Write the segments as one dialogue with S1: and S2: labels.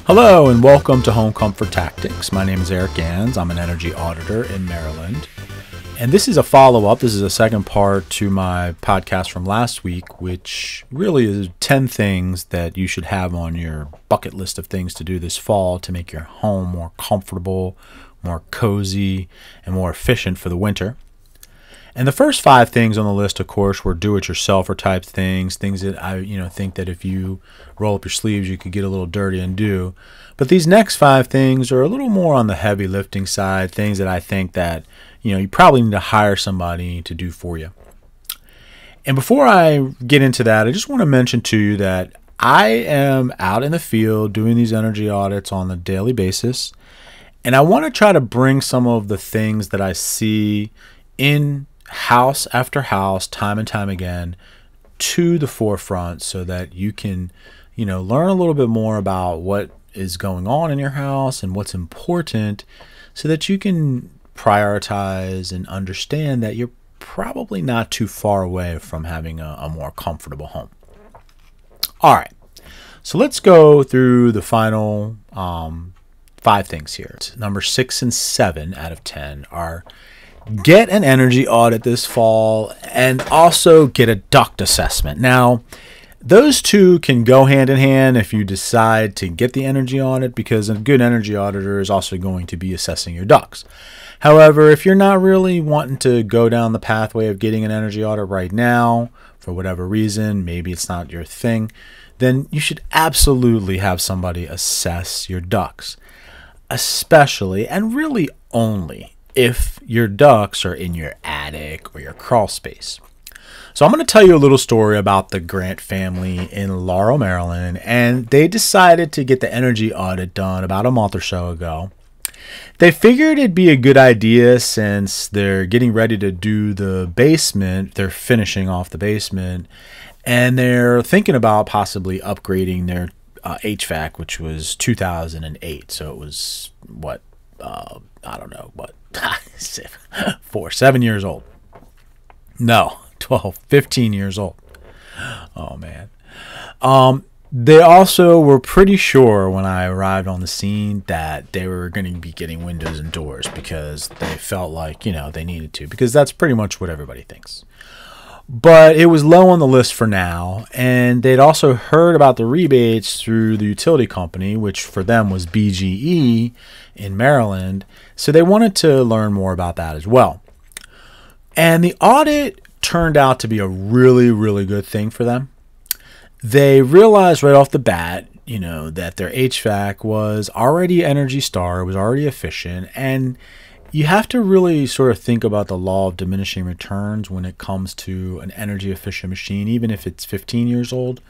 S1: Hello and welcome to Home Comfort Tactics. My name is Eric Gans. I'm an energy auditor in Maryland. And this is a follow-up. This is a second part to my podcast from last week, which really is 10 things that you should have on your bucket list of things to do this fall to make your home more comfortable, more cozy, and more efficient for the winter. And the first 5 things on the list, of course, were do-it-yourselfer type things that I think that if you roll up your sleeves, you could get a little dirty and do. But these next 5 things are a little more on the heavy lifting side, things that I think that you probably need to hire somebody to do for you. And before I get into that, I just want to mention to you that I am out in the field doing these energy audits on a daily basis, and I want to try to bring some of the things that I see in house after house, time and time again, to the forefront so that you can, learn a little bit more about what is going on in your house and what's important so that you can prioritize and understand that you're probably not too far away from having a more comfortable home. All right, so let's go through the final 5 things here. Number 6 and 7 out of 10 are get an energy audit this fall and also get a duct assessment. Now, those two can go hand in hand if you decide to get the energy audit, because a good energy auditor is also going to be assessing your ducts. However, if you're not really wanting to go down the pathway of getting an energy audit right now, for whatever reason, maybe it's not your thing, then you should absolutely have somebody assess your ducts, especially and really only if your ducts are in your attic or your crawl space. So I'm going to tell you a little story about the Grant family in Laurel, Maryland, and they decided to get the energy audit done about a month or so ago. They figured it'd be a good idea since they're getting ready to do the basement. They're finishing off the basement, and they're thinking about possibly upgrading their HVAC, which was 2008. So it was, I don't know, 7 years old. No, 12, 15 years old. Oh, man. They also were pretty sure when I arrived on the scene that they were going to be getting windows and doors because they felt like, they needed to, because that's pretty much what everybody thinks. But it was low on the list for now, and they'd also heard about the rebates through the utility company, which for them was BGE in Maryland, so they wanted to learn more about that as well. And the audit turned out to be a really, really good thing for them. They realized right off the bat, that their HVAC was already Energy Star, it was already efficient, and you have to really sort of think about the law of diminishing returns when it comes to an energy efficient machine. Even if it's 15 years old,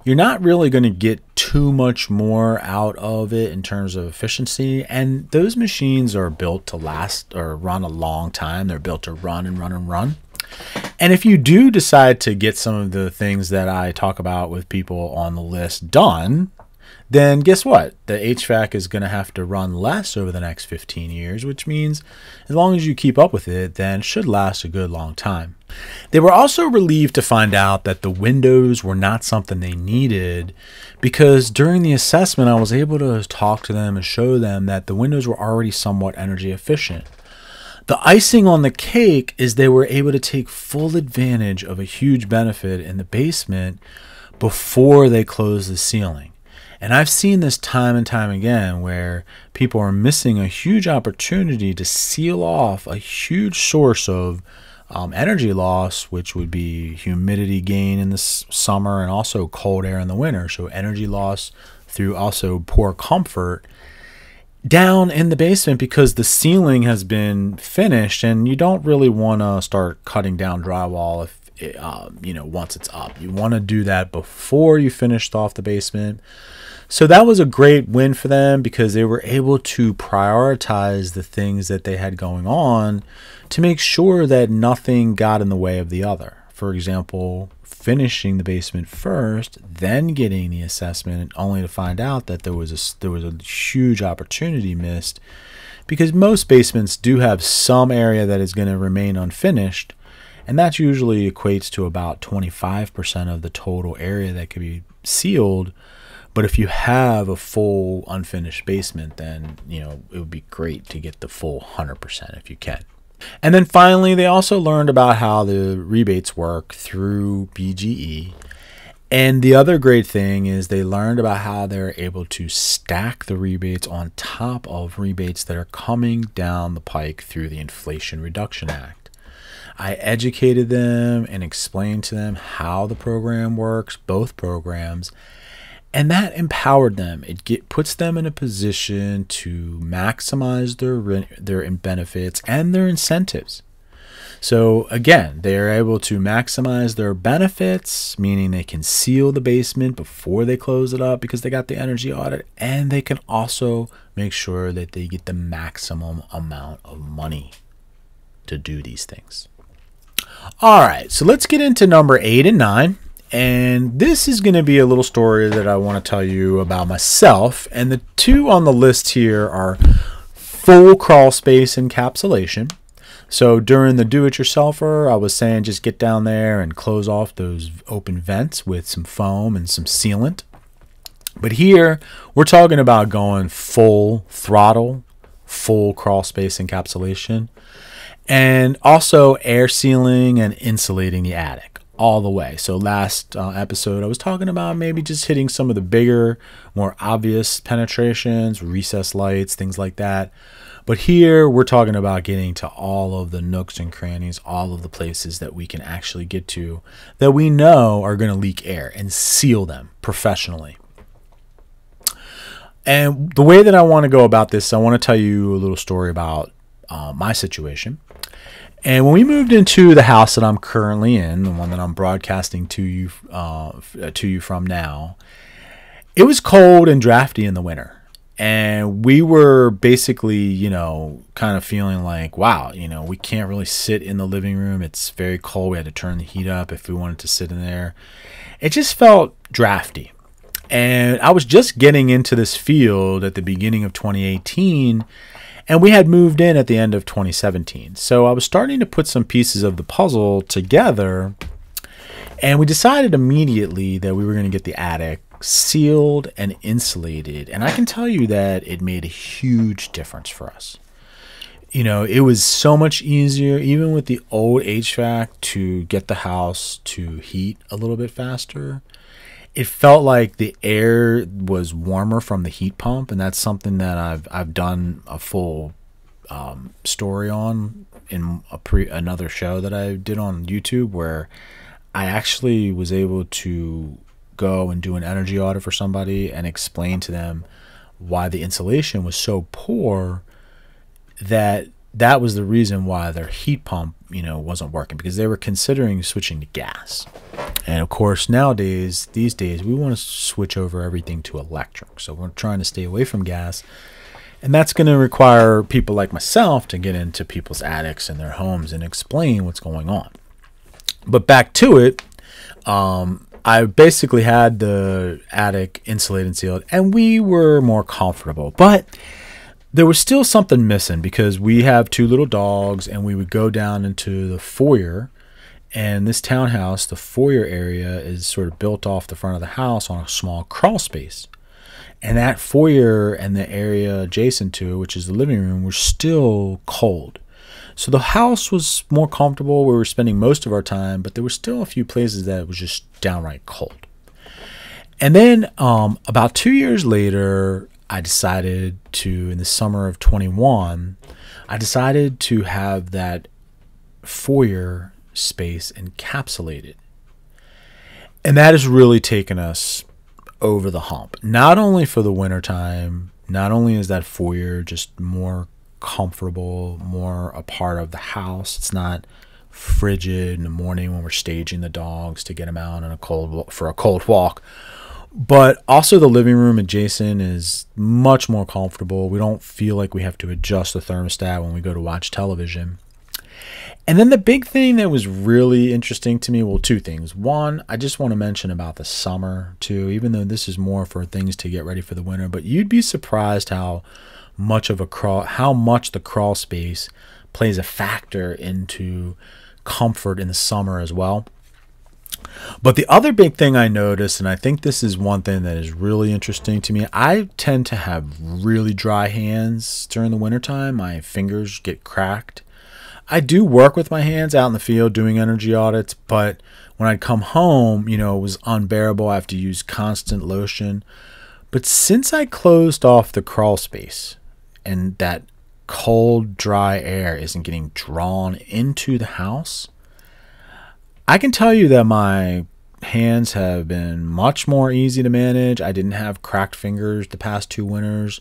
S1: you're not really going to get too much more out of it in terms of efficiency. And those machines are built to last or run a long time. They're built to run and run and run. And if you do decide to get some of the things that I talk about with people on the list done, then guess what? The HVAC is going to have to run less over the next 15 years, which means as long as you keep up with it, then it should last a good long time. They were also relieved to find out that the windows were not something they needed, because during the assessment, I was able to talk to them and show them that the windows were already somewhat energy efficient. The icing on the cake is they were able to take full advantage of a huge benefit in the basement before they closed the ceiling. And I've seen this time and time again where people are missing a huge opportunity to seal off a huge source of energy loss, which would be humidity gain in the summer and also cold air in the winter. So energy loss through also poor comfort down in the basement because the ceiling has been finished, and you don't really want to start cutting down drywall if once it's up. You want to do that before you finished off the basement. So that was a great win for them because they were able to prioritize the things that they had going on to make sure that nothing got in the way of the other. For example, finishing the basement first, then getting the assessment, only to find out that there was a huge opportunity missed, because most basements do have some area that is going to remain unfinished, and that usually equates to about 25% of the total area that could be sealed. But if you have a full unfinished basement, then, you know, it would be great to get the full 100% if you can. And then finally, they also learned about how the rebates work through BGE. And the other great thing is they learned about how they're able to stack the rebates on top of rebates that are coming down the pike through the Inflation Reduction Act. I educated them and explained to them how the program works, both programs, and that empowered them. It puts them in a position to maximize their benefits and their incentives. So again, they are able to maximize their benefits, meaning they can seal the basement before they close it up because they got the energy audit, and they can also make sure that they get the maximum amount of money to do these things. All right, so let's get into number 8 and 9. And this is going to be a little story that I want to tell you about myself. And the two on the list here are full crawl space encapsulation. So during the do-it-yourselfer, I was saying just get down there and close off those open vents with some foam and some sealant. But here, we're talking about going full throttle, full crawl space encapsulation, and also air sealing and insulating the attic all the way. So last episode, I was talking about maybe just hitting some of the bigger, more obvious penetrations, recessed lights, things like that. But here we're talking about getting to all of the nooks and crannies, all of the places that we can actually get to that we know are going to leak air, and seal them professionally. And the way that I want to go about this, I want to tell you a little story about my situation. And when we moved into the house that I'm currently in, the one that I'm broadcasting to you from now, it was cold and drafty in the winter. And we were basically, you know, kind of feeling like, wow, you know, we can't really sit in the living room. It's very cold. We had to turn the heat up if we wanted to sit in there. It just felt drafty. And I was just getting into this field at the beginning of 2018, and we had moved in at the end of 2017. So I was starting to put some pieces of the puzzle together, and we decided immediately that we were going to get the attic sealed and insulated. And I can tell you that it made a huge difference for us. You know, it was so much easier, even with the old HVAC, to get the house to heat a little bit faster. It felt like the air was warmer from the heat pump, and that's something that I've done a full story on in another show that I did on YouTube, where I actually was able to go and do an energy audit for somebody and explain to them why the insulation was so poor, that was the reason why their heat pump, you know, wasn't working, because they were considering switching to gas. And of course, these days, we want to switch over everything to electric. So we're trying to stay away from gas. And that's going to require people like myself to get into people's attics and their homes and explain what's going on. But back to it, I basically had the attic insulated and sealed, and we were more comfortable. But there was still something missing, because we have 2 little dogs, and we would go down into the foyer. And this townhouse, the foyer area, is sort of built off the front of the house on a small crawl space. And that foyer and the area adjacent to it, which is the living room, were still cold. So the house was more comfortable. We were spending most of our time, but there were still a few places that was just downright cold. And then about 2 years later, I decided to, in the summer of 21, I decided to have that foyer space encapsulated. And that has really taken us over the hump. Not only for the wintertime, not only is that foyer just more comfortable, more a part of the house. It's not frigid in the morning when we're staging the dogs to get them out on for a cold walk. But also the living room adjacent is much more comfortable. We don't feel like we have to adjust the thermostat when we go to watch television. And then the big thing that was really interesting to me, well, 2 things. One, I just want to mention about the summer too, even though this is more for things to get ready for the winter, but you'd be surprised how much the crawl space plays a factor into comfort in the summer as well. But the other big thing I noticed, and I think this is one thing that is really interesting to me, I tend to have really dry hands during the wintertime. My fingers get cracked. I do work with my hands out in the field doing energy audits, but when I'd come home, it was unbearable. I have to use constant lotion. But since I closed off the crawl space and that cold, dry air isn't getting drawn into the house, I can tell you that my hands have been much more easy to manage. I didn't have cracked fingers the past 2 winters.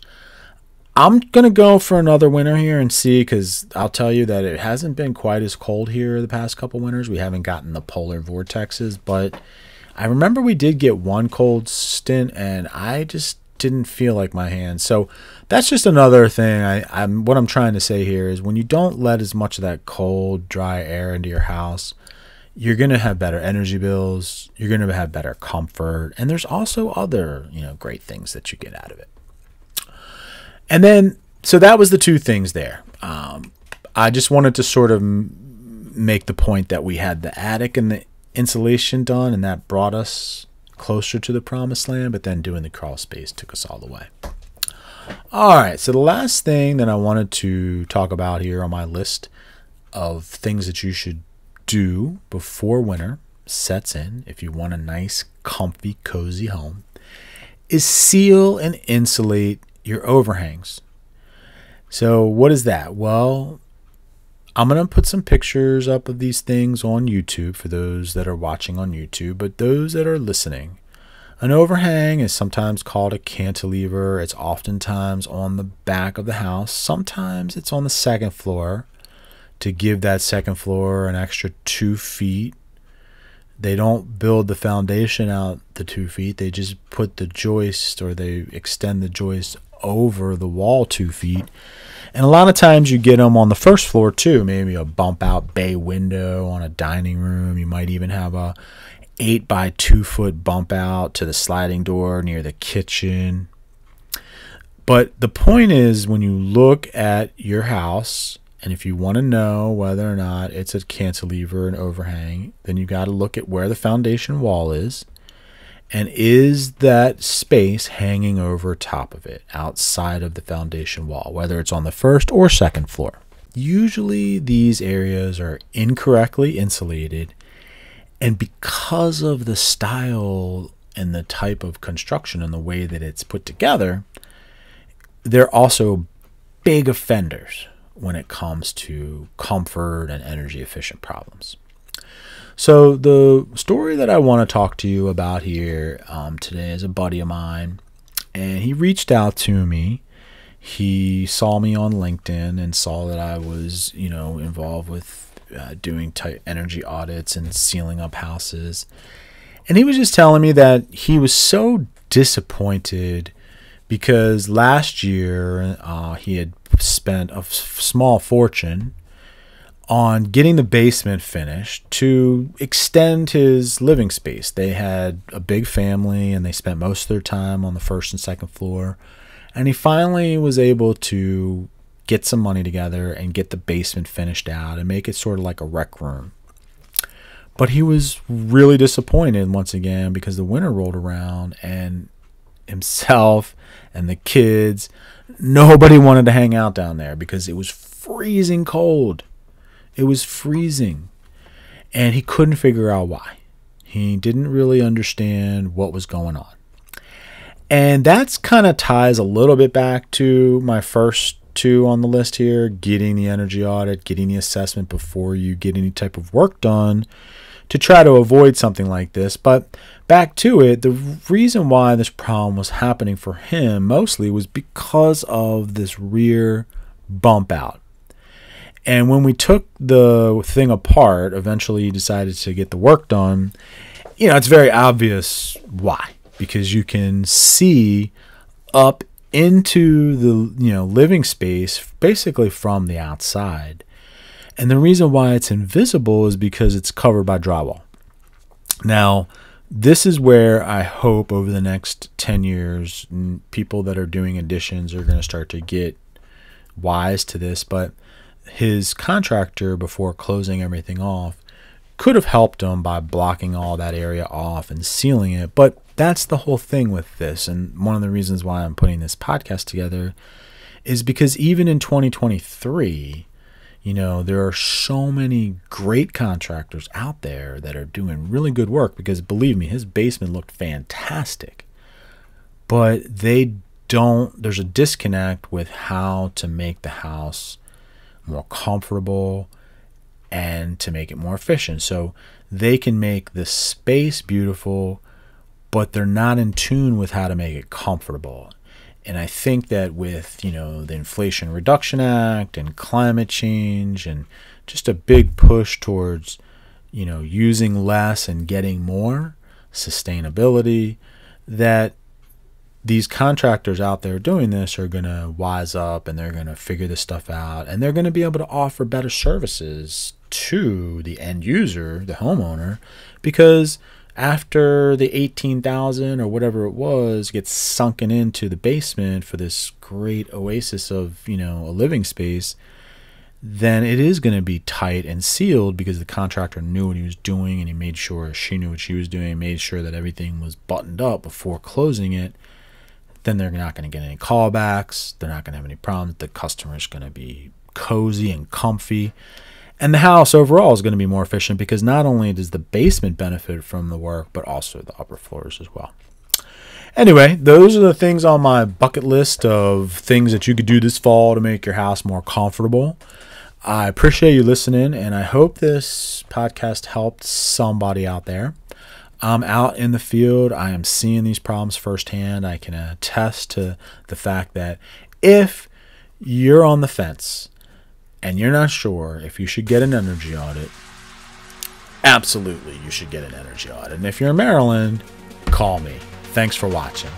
S1: I'm going to go for another winter here and see, because I'll tell you that it hasn't been quite as cold here the past couple winters. We haven't gotten the polar vortexes, but I remember we did get one cold stint, and I just didn't feel like my hands. So that's just another thing. What I'm trying to say here is when you don't let as much of that cold, dry air into your house, you're going to have better energy bills. You're going to have better comfort. And there's also other, great things that you get out of it. And then, so that was the 2 things there. I just wanted to sort of make the point that we had the attic and the insulation done, and that brought us closer to the promised land, but then doing the crawl space took us all the way. All right, so the last thing that I wanted to talk about here on my list of things that you should do before winter sets in, if you want a nice, comfy, cozy home, is seal and insulate your overhangs. So what is that? Well, I'm going to put some pictures up of these things on YouTube for those that are watching on YouTube, but those that are listening, an overhang is sometimes called a cantilever. It's oftentimes on the back of the house. Sometimes it's on the second floor to give that second floor an extra 2 feet. They don't build the foundation out the 2 feet. They just put the joist, or they extend the joist over the wall 2 feet. And a lot of times you get them on the first floor too. Maybe a bump out bay window on a dining room. You might even have a 8 by 2 foot bump out to the sliding door near the kitchen. But the point is, when you look at your house, and if you want to know whether or not it's a cantilever, an overhang, then you got to look at where the foundation wall is. And is that space hanging over top of it, outside of the foundation wall, whether it's on the first or second floor? Usually these areas are incorrectly insulated, and because of the style and the type of construction and the way that it's put together, they're also big offenders when it comes to comfort and energy efficient problems. So the story that I want to talk to you about here today is a buddy of mine, and he reached out to me. He saw me on LinkedIn and saw that I was, involved with doing energy audits and sealing up houses. And he was just telling me that he was so disappointed because last year he had spent a small fortune on getting the basement finished to extend his living space. They had a big family and they spent most of their time on the first and second floor. And he finally was able to get some money together and get the basement finished out and make it sort of like a rec room. But he was really disappointed once again because the winter rolled around and himself and the kids, nobody wanted to hang out down there because it was freezing cold. It was freezing, and he couldn't figure out why. He didn't really understand what was going on. And that's kind of ties a little bit back to my first 2 on the list here, getting the energy audit, getting the assessment before you get any type of work done to try to avoid something like this. But back to it, the reason why this problem was happening for him mostly was because of this rear bump out. And when we took the thing apart, eventually he decided to get the work done. It's very obvious why, because you can see up into the living space basically from the outside. And the reason why it's invisible is because it's covered by drywall. Now, this is where I hope over the next 10 years, people that are doing additions are going to start to get wise to this. But his contractor, before closing everything off, could have helped them by blocking all that area off and sealing it. But that's the whole thing with this. And one of the reasons why I'm putting this podcast together is because even in 2023, there are so many great contractors out there that are doing really good work, because believe me, his basement looked fantastic. But there's a disconnect with how to make the house more comfortable and to make it more efficient. So they can make the space beautiful, but they're not in tune with how to make it comfortable. And I think that with, the Inflation Reduction Act and climate change and just a big push towards, using less and getting more, sustainability, that these contractors out there doing this are going to wise up, and they're going to figure this stuff out, and they're going to be able to offer better services to the end user, the homeowner, because after the $18,000 or whatever it was gets sunken into the basement for this great oasis of, a living space, then it is going to be tight and sealed, because the contractor knew what he was doing, and he made sure she knew what she was doing, made sure that everything was buttoned up before closing it. Then they're not going to get any callbacks. They're not going to have any problems. The customer's going to be cozy and comfy. And the house overall is going to be more efficient, because not only does the basement benefit from the work, but also the upper floors as well. Anyway, those are the things on my bucket list of things that you could do this fall to make your house more comfortable. I appreciate you listening, and I hope this podcast helped somebody out there. I'm out in the field. I am seeing these problems firsthand. I can attest to the fact that if you're on the fence and you're not sure if you should get an energy audit, absolutely you should get an energy audit. And if you're in Maryland, call me. Thanks for watching.